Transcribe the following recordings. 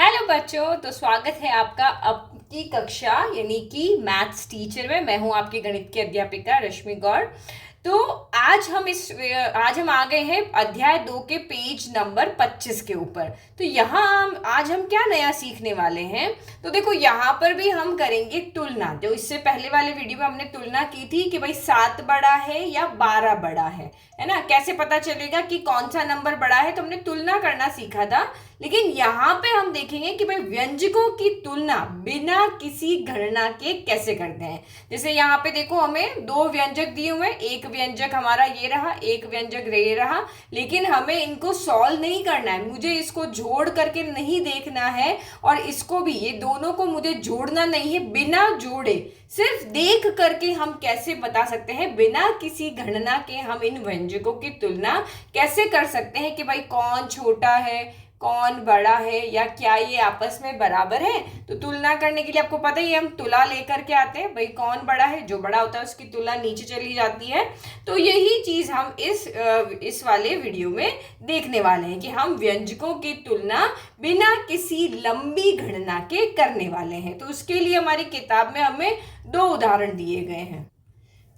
Hello बच्चों, तो स्वागत है आपका अब की कक्षा यानी कि मैथ्स टीचर में। मैं हूं आपकी गणित की अध्यापिका रश्मि गौर। तो आज हम आ गए हैं अध्याय 2 के पेज नंबर 25 के ऊपर। तो यहाँ आज हम क्या नया सीखने वाले हैं। तो देखो, यहाँ पर भी हम करेंगे तुलना। जो इससे पहले वाले वीडियो में हमने तुलना की थी कि भाई 7 बड़ा है या 12 बड़ा है ना। कैसे पता चलेगा कि कौन सा नंबर बड़ा है, तो हमने तुलना करना सीखा था। लेकिन यहाँ पे हम देखेंगे कि भाई व्यंजकों की तुलना बिना किसी गणना के कैसे करते हैं। जैसे यहाँ पे देखो, हमें दो व्यंजक दिए हुए हैं। एक व्यंजक हमारा ये रहा, एक व्यंजक ये रहा, लेकिन हमें इनको सॉल्व नहीं करना है। मुझे इसको जोड़ करके नहीं देखना है और इसको भी, ये दोनों को मुझे जोड़ना नहीं है। बिना जोड़े सिर्फ देख करके हम कैसे बता सकते हैं, बिना किसी गणना के हम इन व्यंजकों की तुलना कैसे कर सकते हैं कि भाई कौन छोटा है, कौन बड़ा है, या क्या ये आपस में बराबर है। तो तुलना करने के लिए आपको पता ही है, हम तुला लेकर के आते हैं। भाई कौन बड़ा है, जो बड़ा होता है उसकी तुलना नीचे चली जाती है। तो यही चीज हम इस वाले वीडियो में देखने वाले हैं कि हम व्यंजकों की तुलना बिना किसी लंबी गणना के करने वाले हैं। तो उसके लिए हमारी किताब में हमें दो उदाहरण दिए गए हैं।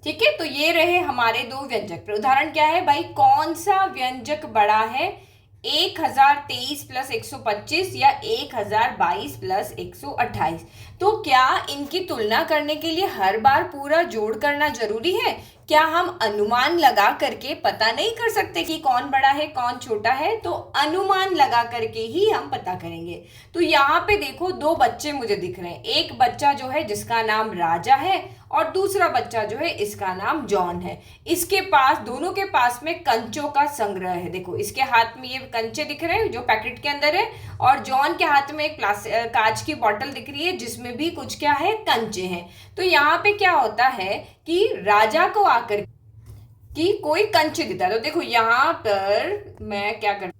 ठीक है, तो ये रहे हमारे दो व्यंजक। उदाहरण क्या है भाई, कौन सा व्यंजक बड़ा है, 1023 प्लस 125 या 1022 प्लस 128। तो क्या इनकी तुलना करने के लिए हर बार पूरा जोड़ करना जरूरी है? क्या हम अनुमान लगा करके पता नहीं कर सकते कि कौन बड़ा है कौन छोटा है? तो अनुमान लगा करके ही हम पता करेंगे। तो यहाँ पे देखो, दो बच्चे मुझे दिख रहे हैं। एक बच्चा जो है जिसका नाम राजा है और दूसरा बच्चा जो है इसका नाम जॉन है। इसके पास, दोनों के पास में कंचों का संग्रह है। देखो, इसके हाथ में ये कंचे दिख रहे हैं जो पैकेट के अंदर है, और जॉन के हाथ में एक कांच की बोतल दिख रही है जिसमें भी कुछ क्या है, कंचे हैं। तो यहाँ पे क्या होता है कि राजा को आकर कि कोई कंचे देता है। तो देखो यहाँ पर मैं क्या कर,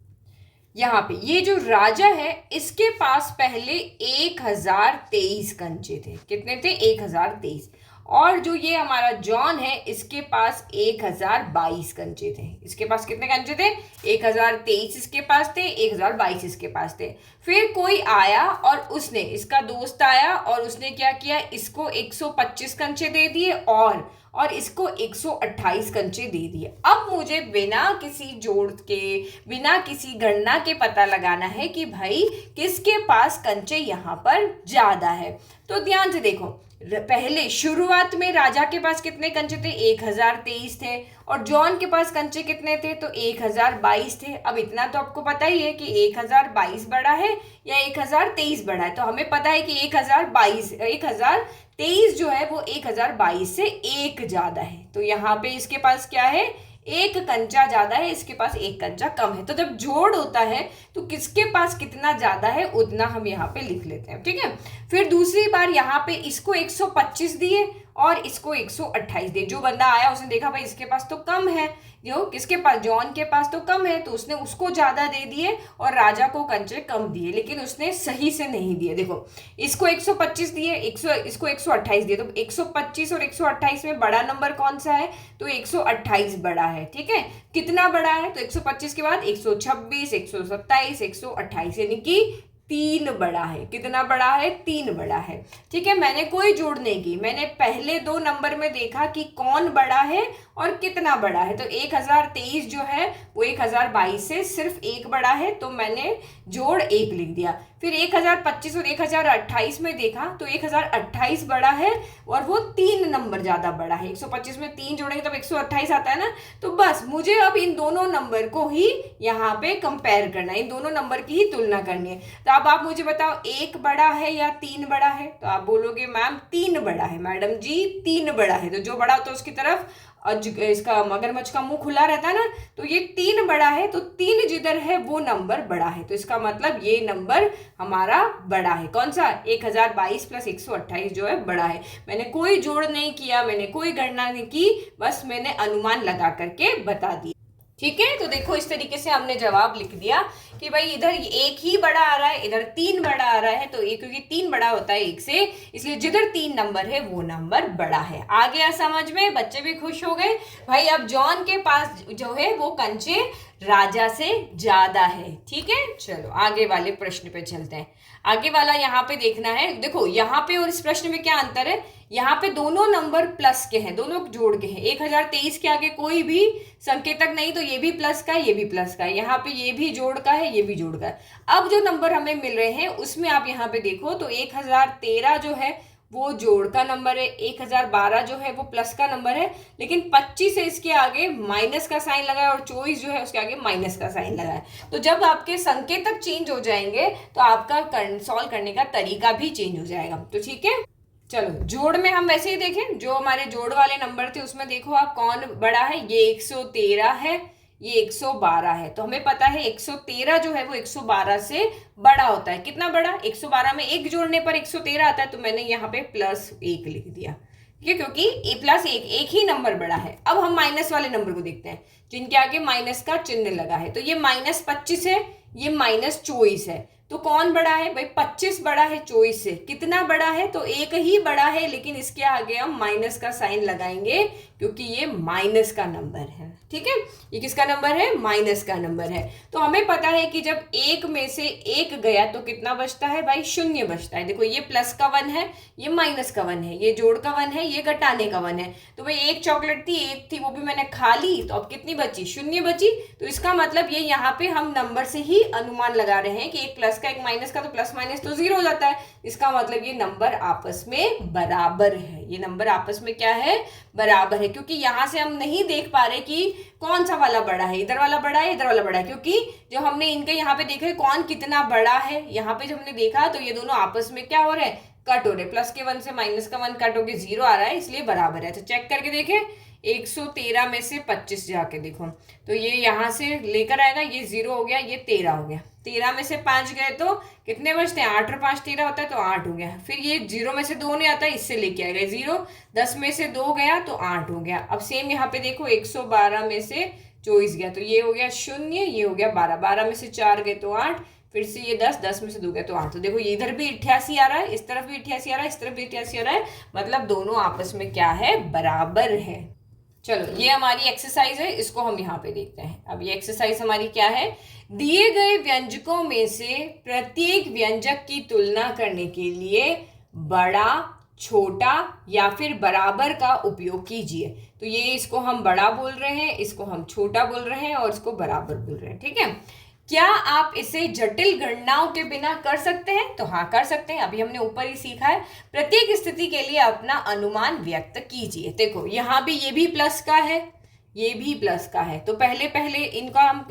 यहाँ पे ये जो राजा है इसके पास पहले 1023 कंचे थे। कितने थे? 1023। और जो ये हमारा जॉन है इसके पास 1022 कंचे थे। इसके पास कितने कंचे थे? 1023 इसके पास थे, 1022 इसके पास थे। फिर कोई आया और उसने, इसका दोस्त आया और उसने क्या किया, इसको 125 कंचे दे दिए और इसको 128 कंचे दे दिए। अब मुझे बिना किसी जोड़ के, बिना किसी गणना के पता लगाना है कि भाई किसके पास कंचे यहाँ पर ज्यादा है। तो ध्यान से देखो, पहले शुरुआत में राजा के पास कितने कंचे थे? 1023 थे। और जॉन के पास कंचे कितने थे? तो 1022 थे। अब इतना तो आपको पता ही है कि 1022 बड़ा है या 1023 बड़ा है। तो हमें पता है कि 1023 जो है वो 1022 से एक ज्यादा है। तो यहाँ पे इसके पास क्या है, एक कंचा ज्यादा है, इसके पास एक कंचा कम है। तो जब जोड़ होता है तो किसके पास कितना ज्यादा है उतना हम यहाँ पे लिख लेते हैं। ठीक है, फिर दूसरी बार यहाँ पे इसको 125 दिए और इसको 128 दिए। जो बंदा आया उसने देखा भाई इसके पास तो कम है, जो किसके पास, जॉन के पास तो कम है, तो उसने उसको ज्यादा दे दिए और राजा को कंचे कम दिए, लेकिन उसने सही से नहीं दिए। देखो, इसको 125 दिए, इसको 128 दिए। तो 125 और 128 में बड़ा नंबर कौन सा है? तो 128 बड़ा है। ठीक है, कितना बड़ा है? तो 125 के बाद 126, 127, 128, यानी कि 3 बड़ा है। कितना बड़ा है? 3 बड़ा है। ठीक है, मैंने कोई जोड़ नहीं की, मैंने पहले दो नंबर में देखा कि कौन बड़ा है और कितना बड़ा है। तो 1023 जो है वो 1022 से सिर्फ एक बड़ा है, तो मैंने जोड़ 1 लिख दिया। फिर 1025 और 1028 में देखा तो 1028 बड़ा है और वो 3 नंबर ज्यादा बड़ा है। 125 में 3 जोड़ेंगे तब 128 आता है ना। तो बस मुझे अब इन दोनों नंबर को ही यहाँ पे कंपेयर करना है, इन दोनों नंबर की ही तुलना करनी है। तो अब आप मुझे बताओ, 1 बड़ा है या 3 बड़ा है? तो आप बोलोगे मैम 3 बड़ा है। मैडम जी 3 बड़ा है। तो जो बड़ा होता है उसकी तरफ इसका मगरमच्छ का मुंह खुला रहता है ना, तो ये 3 बड़ा है। तो 3 जिधर है वो नंबर बड़ा है, तो इसका मतलब ये नंबर हमारा बड़ा है। कौन सा? 1022 प्लस 128 जो है बड़ा है। मैंने कोई जोड़ नहीं किया, मैंने कोई गणना नहीं की, बस मैंने अनुमान लगा करके बता दिया। ठीक है, तो देखो इस तरीके से हमने जवाब लिख दिया कि भाई इधर एक ही बड़ा आ रहा है, इधर 3 बड़ा आ रहा है। तो एक, क्योंकि 3 बड़ा होता है एक से, इसलिए जिधर 3 नंबर है वो नंबर बड़ा है। आ गया समझ में? बच्चे भी खुश हो गए भाई। अब जॉन के पास जो है वो कंचे राजा से ज्यादा है। ठीक है, चलो आगे वाले प्रश्न पे चलते हैं। आगे वाला यहाँ पे देखना है, देखो यहाँ पे और इस प्रश्न में क्या अंतर है। यहाँ पे दोनों नंबर प्लस के हैं, दोनों जोड़ के हैं। 1023 के आगे कोई भी संकेतक नहीं, तो ये भी प्लस का है, ये भी प्लस का है। यहाँ पे ये भी जोड़ का है, ये भी जोड़ का है। अब जो नंबर हमें मिल रहे हैं उसमें आप यहाँ पे देखो तो 1013 जो है वो जोड़ का नंबर है, 1012 जो है वो प्लस का नंबर है, लेकिन 25 है इसके आगे माइनस का साइन लगा है और 24 जो है उसके आगे माइनस का साइन लगा है। तो जब आपके संकेतक चेंज हो जाएंगे तो आपका सॉल्व करने का तरीका भी चेंज हो जाएगा। तो ठीक है, चलो जोड़ में हम वैसे ही देखें, जो हमारे जोड़ वाले नंबर थे उसमें देखो आप कौन बड़ा है। ये 113 है, ये 112 है। तो हमें पता है 113 जो है वो 112 से बड़ा होता है। कितना बड़ा? 112 में एक जोड़ने पर 113 आता है, तो मैंने यहाँ पे +1 लिख दिया। ठीक है, क्योंकि +1 एक ही नंबर बड़ा है। अब हम माइनस वाले नंबर को देखते हैं जिनके आगे माइनस का चिन्ह लगा है। तो ये -25 है, ये -24 है। तो कौन बड़ा है भाई? 25 बड़ा है 24 से। कितना बड़ा है? तो एक ही बड़ा है, लेकिन इसके आगे हम माइनस का साइन लगाएंगे क्योंकि ये माइनस का नंबर है। ठीक है, ये किसका नंबर है? माइनस का नंबर है। तो हमें पता है कि जब एक में से एक गया तो कितना बचता है भाई? 0 बचता है। देखो ये प्लस का 1 है, ये माइनस का 1 है, ये जोड़ का 1 है, ये घटाने का 1 है। तो भाई एक चॉकलेट थी, एक थी, वो भी मैंने खा ली, तो अब कितनी बची? 0 बची। तो इसका मतलब ये यहाँ पे हम नंबर से ही अनुमान लगा रहे हैं कि एक प्लस का एक माइनस का, तो प्लस माइनस तो 0 हो जाता है। इसका मतलब ये नंबर आपस में बराबर है। ये नंबर आपस में क्या है? बराबर है। क्योंकि यहाँ से हम नहीं देख पा रहे कि कौन सा वाला बड़ा है, इधर वाला बड़ा है, इधर वाला बड़ा है, क्योंकि जो हमने इनके यहाँ पे देखा है कौन कितना बड़ा है, यहाँ पे जब हमने देखा तो ये दोनों आपस में क्या हो रहे हैं? कट हो रहे। प्लस के 1 से माइनस का 1 कट होके 0 आ रहा है, इसलिए बराबर है। तो चेक करके देखें, 113 में से 25 जाके देखो तो ये यहाँ से लेकर आएगा, ये 0 हो गया, ये 13 हो गया। 13 में से 5 गए तो कितने बचते हैं? 8 और 5 13 होता है, तो 8 हो गया। फिर ये 0 में से 2 नहीं आता, इससे लेके आएगा 0। 10 में से 2 गया तो 8 हो गया। अब सेम यहाँ पे देखो 112 में से 24 गया तो ये हो गया 0, ये हो गया 12। 12 में से 4 गए तो 8, फिर से ये 10, 10 में से 2 गया तो 8। तो देखो ये इधर भी 88 आ रहा है, इस तरफ भी 88 आ रहा है, इस तरफ भी 88 आ रहा है, मतलब दोनों आपस में क्या है? बराबर है। चलो ये हमारी एक्सरसाइज है, इसको हम यहाँ पे देखते हैं। अब ये एक्सरसाइज हमारी क्या है? दिए गए व्यंजकों में से प्रत्येक व्यंजक की तुलना करने के लिए बड़ा, छोटा या फिर बराबर का उपयोग कीजिए। तो ये इसको हम बड़ा बोल रहे हैं, इसको हम छोटा बोल रहे हैं और इसको बराबर बोल रहे हैं। ठीक है, क्या आप इसे जटिल गणनाओं के बिना कर सकते हैं? तो हाँ, कर सकते हैं। अभी हमने ऊपर ही सीखा है, प्रत्येक स्थिति के लिए अपना अनुमान व्यक्त कीजिए। देखो यहाँ भी ये भी प्लस का है, ये भी प्लस का है, तो पहले इनका हम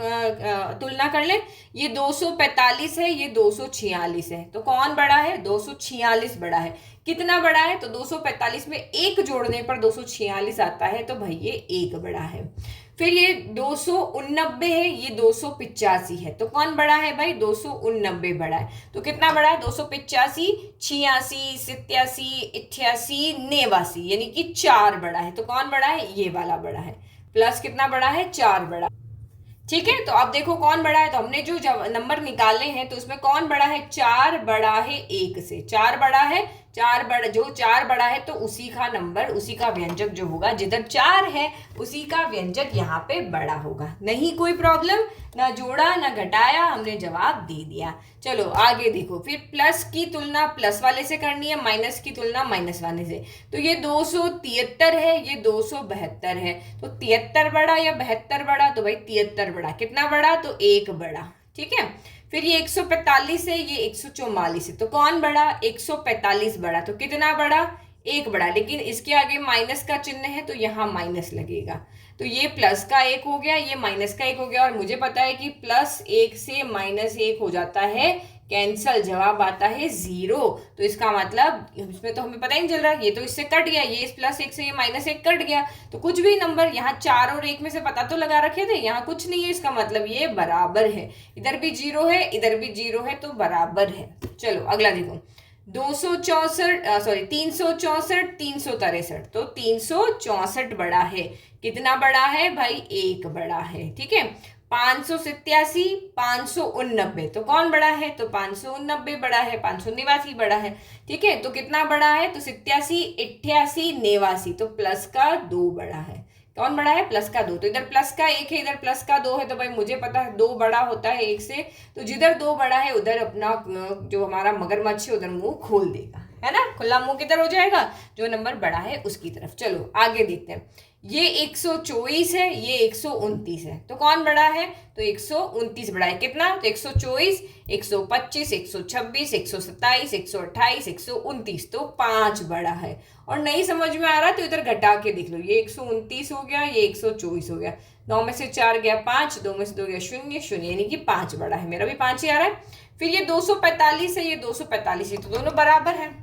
तुलना कर लें। ये 245 है, ये 246 है, तो कौन बड़ा है? 246 बड़ा है। कितना बड़ा है? तो 245 में एक जोड़ने पर 246 आता है, तो भाई ये एक बड़ा है। फिर ये 289 है, ये 285 है, तो कौन बड़ा है भाई? 289 बड़ा है। तो कितना बड़ा है? 285, 86, 87, 88, 89, यानी कि 4 बड़ा है। तो कौन बड़ा है? ये वाला बड़ा है। प्लस कितना बड़ा है? 4 बड़ा। ठीक है, तो अब देखो कौन बड़ा है। तो हमने जो नंबर निकाले हैं तो उसमें कौन बड़ा है? 4 बड़ा है 1 से। 4 बड़ा है, 4 बड़ा, जो 4 बड़ा है तो उसी का नंबर, उसी का व्यंजक जो होगा, जिधर 4 है उसी का व्यंजक यहाँ पे बड़ा होगा। नहीं कोई प्रॉब्लम, ना जोड़ा ना घटाया, हमने जवाब दे दिया। चलो आगे देखो, फिर प्लस की तुलना प्लस वाले से करनी है, माइनस की तुलना माइनस वाले से। तो ये 273 है, ये 272 है, तो 73 बड़ा या 72 बड़ा? तो भाई 73 बड़ा। कितना बड़ा? तो 1 बड़ा। ठीक है, फिर ये 145 है, ये 144 है, तो कौन बड़ा? 145 बड़ा। तो कितना बड़ा? 1 बड़ा, लेकिन इसके आगे माइनस का चिन्ह है तो यहाँ माइनस लगेगा। तो ये प्लस का 1 हो गया, ये माइनस का 1 हो गया, और मुझे पता है कि +1 से -1 हो जाता है कैंसल, जवाब आता है 0। तो इसका मतलब इसमें तो हमें पता ही नहीं चल रहा, ये तो इससे कट गया, ये इस +1 से ये -1 कट गया, तो कुछ भी नंबर यहाँ 4 और 1 में से पता तो लगा रखे थे, यहाँ कुछ नहीं है, इसका मतलब ये बराबर है। इधर भी 0 है, इधर भी 0 है, तो बराबर है। चलो अगला देखो, 364, 363, तो 364 बड़ा है। कितना बड़ा है भाई? 1 बड़ा है। ठीक है, 587, 589, तो कौन बड़ा है? तो 589 बड़ा है, 589 बड़ा है। ठीक है, तो कितना बड़ा है? तो 87, 88, 89, तो प्लस का 2 बड़ा है। कौन बड़ा है? प्लस का 2। तो इधर प्लस का 1 है, इधर प्लस का 2 है, तो भाई मुझे पता है 2 बड़ा होता है 1 से, तो जिधर 2 बड़ा है उधर अपना जो हमारा मगरमच्छ है उधर मुंह खोल देगा, है ना? खुला मुंह किधर हो जाएगा? जो नंबर बड़ा है उसकी तरफ। चलो आगे देखते हैं। ये 124 है, ये 129 है, तो कौन बड़ा है? तो 129 बड़ा है। कितना? तो 124, 125, 126, 127, 128, 129, तो 5 बड़ा है। और नहीं समझ में आ रहा तो इधर घटा के देख लो, ये 129 हो गया, ये 124 हो गया, 9 में से 4 गया 5, 2 में से 2 गया 0, 0, यानी कि 5 बड़ा है। मेरा भी 5 ही आ रहा है। फिर ये 245 है, ये 245 है, तो दोनों बराबर है।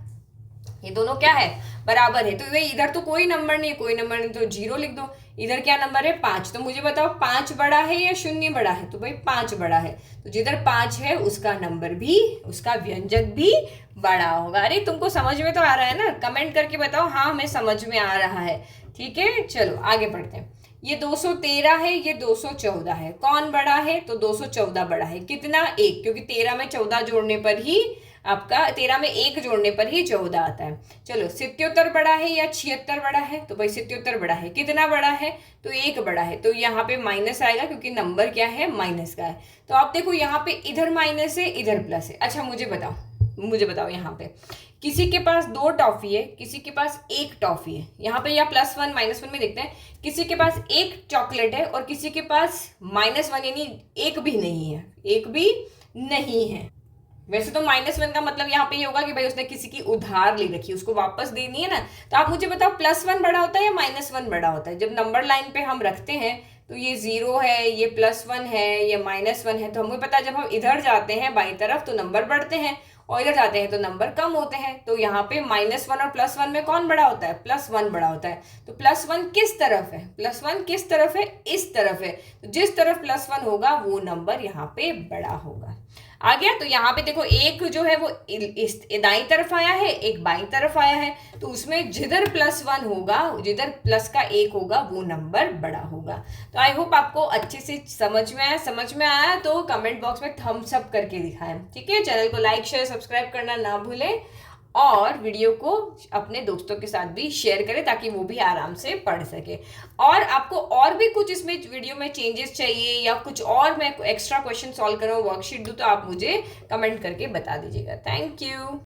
ये दोनों क्या है? बराबर है। तो भाई इधर तो कोई नंबर नहीं है, कोई नंबर नहीं, तो 0 लिख दो। इधर क्या नंबर है? 5। तो मुझे बताओ 5 बड़ा है या 0 बड़ा है? तो भाई 5 बड़ा है, तो जिधर 5 है उसका नंबर भी, उसका व्यंजक भी बड़ा होगा। अरे तुमको समझ में तो आ रहा है ना? कमेंट करके बताओ हाँ हमें समझ में आ रहा है। ठीक है, चलो आगे बढ़ते हैं। ये 213 है, ये 214 है, कौन बड़ा है? तो 214 बड़ा है। कितना? 1, क्योंकि 13 में 14 जोड़ने पर ही आपका 13 में 1 जोड़ने पर ही 14 आता है। चलो 77 बड़ा है या 76 बड़ा है? तो भाई 77 बड़ा है। कितना बड़ा है? तो 1 बड़ा है, तो यहाँ पे माइनस आएगा क्योंकि नंबर क्या है? माइनस का है। तो आप देखो यहाँ पे इधर माइनस है, इधर प्लस है। अच्छा मुझे बताओ यहाँ पे किसी के पास 2 टॉफी है, किसी के पास 1 टॉफी है। यहाँ पे या +1 -1 में देखते हैं, किसी के पास 1 चॉकलेट है और किसी के पास -1 यानी 1 भी नहीं है, 1 भी नहीं है। वैसे तो -1 का मतलब यहाँ पे ये होगा कि भाई उसने किसी की उधार ले रखी है, उसको वापस देनी है ना। तो आप मुझे बताओ +1 बड़ा होता है या -1 बड़ा होता है? जब नंबर लाइन पे हम रखते हैं तो ये 0 है, ये +1 है, ये -1 है, तो हमें पता है जब हम इधर जाते हैं बाई तरफ तो नंबर बढ़ते हैं और इधर जाते हैं तो नंबर कम होते हैं। तो यहाँ पे -1 और +1 में कौन बड़ा होता है? +1 बड़ा होता है। तो +1 किस तरफ है? +1 किस तरफ है? इस तरफ है। तो जिस तरफ +1 होगा वो नंबर यहाँ पे बड़ा होगा। आ गया? तो यहाँ पे देखो एक जो है वो इस दाई तरफ आया है, एक बाई तरफ आया है, तो उसमें जिधर +1 होगा, जिधर प्लस का 1 होगा वो नंबर बड़ा होगा। तो आई होप आपको अच्छे से समझ में आया तो कमेंट बॉक्स में थम्स अप करके दिखाएं। ठीक है, चैनल को लाइक शेयर सब्सक्राइब करना ना भूलें और वीडियो को अपने दोस्तों के साथ भी शेयर करें ताकि वो भी आराम से पढ़ सके। और आपको और भी कुछ इसमें वीडियो में चेंजेस चाहिए या कुछ और मैं एक्स्ट्रा क्वेश्चन सॉल्व करूँ, वर्कशीट दूँ, तो आप मुझे कमेंट करके बता दीजिएगा। Thank you.